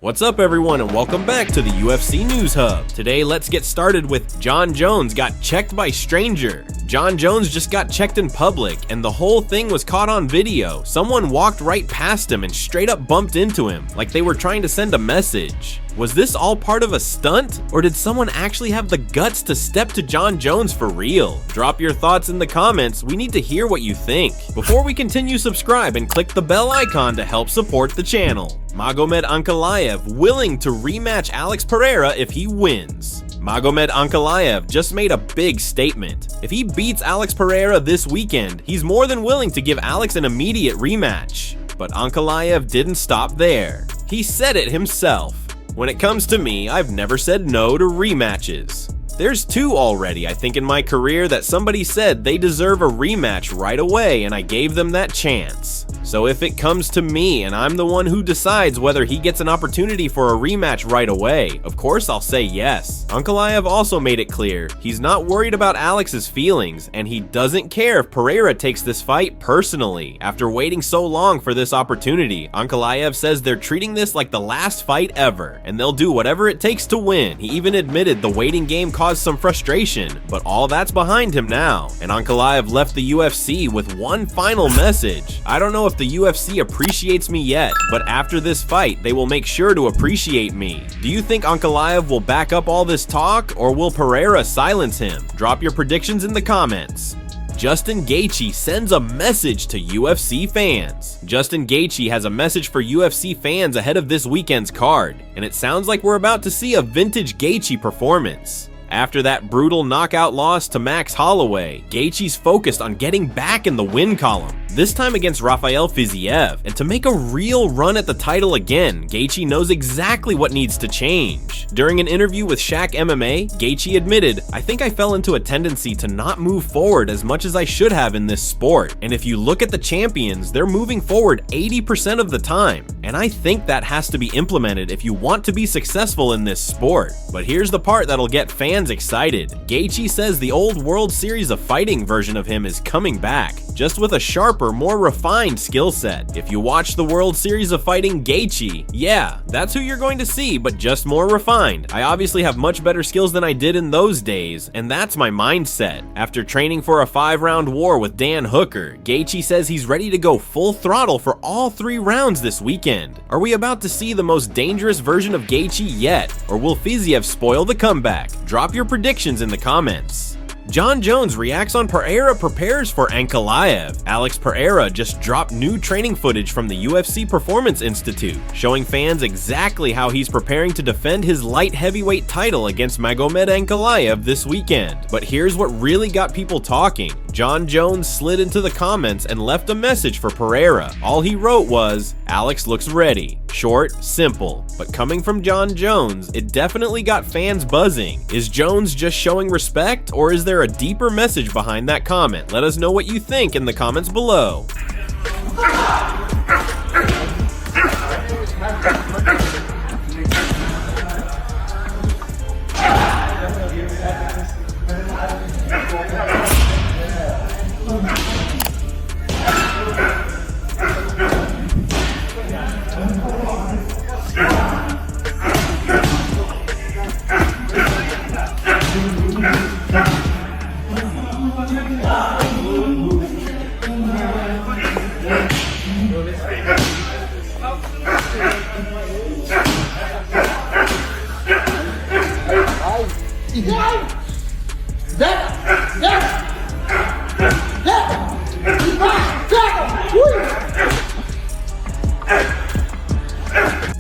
What's up everyone and welcome back to the UFC News Hub. Today let's get started with Jon Jones got checked by stranger. Jon Jones just got checked in public and the whole thing was caught on video. Someone walked right past him and straight up bumped into him like they were trying to send a message. Was this all part of a stunt, or did someone actually have the guts to step to Jon Jones for real? Drop your thoughts in the comments, we need to hear what you think. Before we continue, subscribe and click the bell icon to help support the channel. Magomed Ankalaev willing to rematch Alex Pereira if he wins. Magomed Ankalaev just made a big statement. If he beats Alex Pereira this weekend, he's more than willing to give Alex an immediate rematch. But Ankalaev didn't stop there. He said it himself. When it comes to me, I've never said no to rematches. There's two already, I think, in my career that somebody said they deserve a rematch right away and I gave them that chance. So if it comes to me and I'm the one who decides whether he gets an opportunity for a rematch right away, of course I'll say yes. Ankalaev also made it clear he's not worried about Alex's feelings and he doesn't care if Pereira takes this fight personally. After waiting so long for this opportunity, Ankalaev says they're treating this like the last fight ever and they'll do whatever it takes to win. He even admitted the waiting game caused some frustration, but all that's behind him now. And Ankalaev left the UFC with one final message. I don't know if the UFC appreciates me yet, but after this fight, they will make sure to appreciate me. Do you think Ankalaev will back up all this talk, or will Pereira silence him? Drop your predictions in the comments. Justin Gaethje sends a message to UFC fans. Justin Gaethje has a message for UFC fans ahead of this weekend's card, and it sounds like we're about to see a vintage Gaethje performance. After that brutal knockout loss to Max Holloway, Gaethje's focused on getting back in the win column, this time against Rafael Fiziev, and to make a real run at the title again, Gaethje knows exactly what needs to change. During an interview with Shaq MMA, Gaethje admitted, "I think I fell into a tendency to not move forward as much as I should have in this sport, and if you look at the champions, they're moving forward 80% of the time, and I think that has to be implemented if you want to be successful in this sport." But here's the part that'll get fans excited. Gaethje says the old World Series of Fighting version of him is coming back, just with a sharper, more refined skill set. If you watch the World Series of Fighting Gaethje, yeah, that's who you're going to see, but just more refined. I obviously have much better skills than I did in those days, and that's my mindset. After training for a 5-round war with Dan Hooker, Gaethje says he's ready to go full throttle for all 3 rounds this weekend. Are we about to see the most dangerous version of Gaethje yet, or will Fiziev spoil the comeback? Drop your predictions in the comments. Jon Jones reacts on Pereira prepares for Ankalaev. Alex Pereira just dropped new training footage from the UFC Performance Institute, showing fans exactly how he's preparing to defend his light heavyweight title against Magomed Ankalaev this weekend. But here's what really got people talking. Jon Jones slid into the comments and left a message for Pereira. All he wrote was, "Alex looks ready." Short, simple, but coming from Jon Jones, it definitely got fans buzzing. Is Jones just showing respect, or is there a deeper message behind that comment? Let us know what you think in the comments below.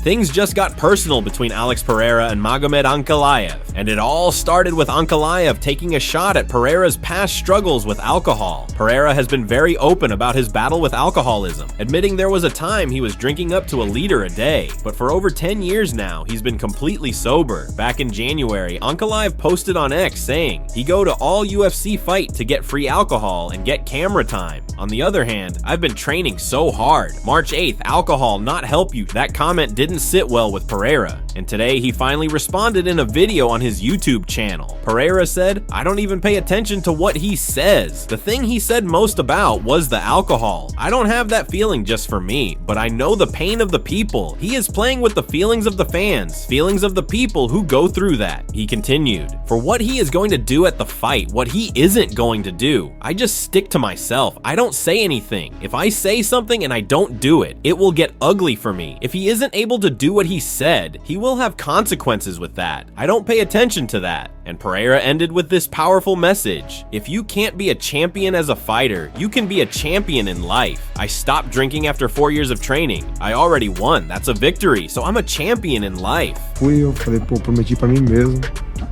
Things just got personal between Alex Pereira and Magomed Ankalaev, and it all started with Ankalaev taking a shot at Pereira's past struggles with alcohol. Pereira has been very open about his battle with alcoholism, admitting there was a time he was drinking up to a liter a day, but for over 10 years now, he's been completely sober. Back in January, Ankalaev posted on X saying he'd go to all UFC fight to get free alcohol and get camera time. On the other hand, I've been training so hard. March 8th, alcohol not help you. That comment didn't sit well with Pereira. And today he finally responded in a video on his YouTube channel. Pereira said, "I don't even pay attention to what he says. The thing he said most about was the alcohol. I don't have that feeling just for me, but I know the pain of the people. He is playing with the feelings of the fans, feelings of the people who go through that." He continued, "For what he is going to do at the fight, what he isn't going to do, I just stick to myself. I don't say anything. If I say something and I don't do it, it will get ugly for me. If he isn't able to do what he said, he will have consequences with that. I don't pay attention to that." And Pereira ended with this powerful message: "If you can't be a champion as a fighter, you can be a champion in life. I stopped drinking after 4 years of training. I already won. That's a victory. So I'm a champion in life." Eu falei, pô, prometi pra mim mesmo,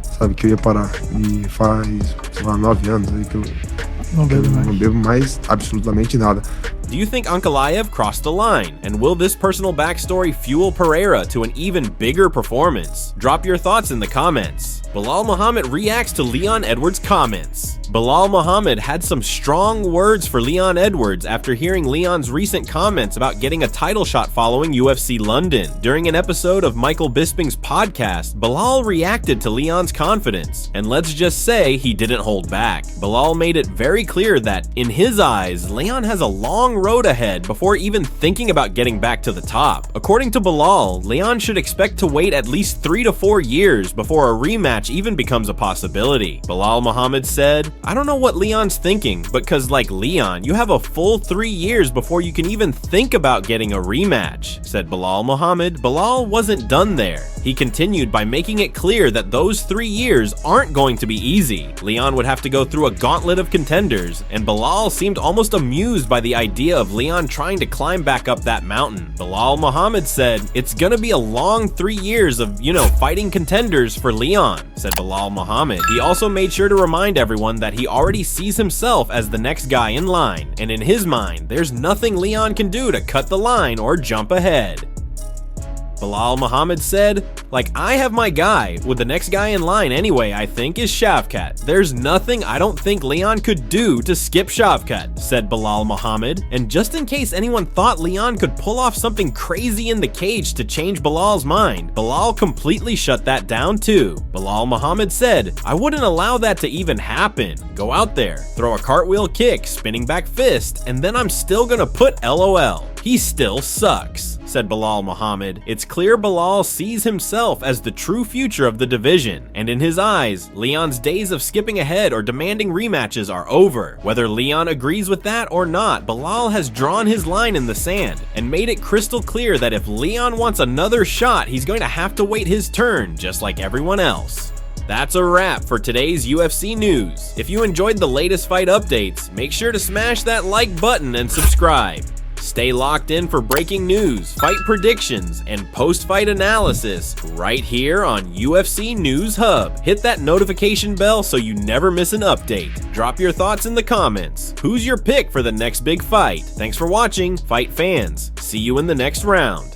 sabe, que eu ia parar. E faz, sei lá, 9 anos aí que eu não bebo mais absolutamente nada. Do you think Ankalaev crossed the line? And will this personal backstory fuel Pereira to an even bigger performance? Drop your thoughts in the comments. Belal Muhammad reacts to Leon Edwards' comments. Belal Muhammad had some strong words for Leon Edwards after hearing Leon's recent comments about getting a title shot following UFC London. During an episode of Michael Bisping's podcast, Belal reacted to Leon's confidence, and let's just say he didn't hold back. Belal made it very clear that, in his eyes, Leon has a long road ahead before even thinking about getting back to the top. According to Belal, Leon should expect to wait at least 3 to 4 years before a rematch even becomes a possibility. Belal Muhammad said, "I don't know what Leon's thinking, because like Leon, you have a full 3 years before you can even think about getting a rematch," said Belal Muhammad. Belal wasn't done there. He continued by making it clear that those 3 years aren't going to be easy. Leon would have to go through a gauntlet of contenders, and Belal seemed almost amused by the idea of Leon trying to climb back up that mountain. Belal Muhammad said, "It's gonna be a long 3 years of, fighting contenders for Leon," said Belal Muhammad. He also made sure to remind everyone that he already sees himself as the next guy in line, and in his mind, there's nothing Leon can do to cut the line or jump ahead. Belal Muhammad said, "Like, I have my guy, with the next guy in line anyway, I think, is Shavkat. There's nothing I don't think Leon could do to skip Shavkat," said Belal Muhammad. And just in case anyone thought Leon could pull off something crazy in the cage to change Belal's mind, Belal completely shut that down too. Belal Muhammad said, "I wouldn't allow that to even happen. Go out there, throw a cartwheel kick, spinning back fist, and then I'm still gonna put LOL. He still sucks," said Belal Muhammad. It's clear Belal sees himself as the true future of the division, and in his eyes, Leon's days of skipping ahead or demanding rematches are over. Whether Leon agrees with that or not, Belal has drawn his line in the sand and made it crystal clear that if Leon wants another shot, he's going to have to wait his turn just like everyone else. That's a wrap for today's UFC news. If you enjoyed the latest fight updates, make sure to smash that like button and subscribe. Stay locked in for breaking news, fight predictions, and post-fight analysis right here on UFC News Hub. Hit that notification bell so you never miss an update. Drop your thoughts in the comments. Who's your pick for the next big fight? Thanks for watching, fight fans. See you in the next round.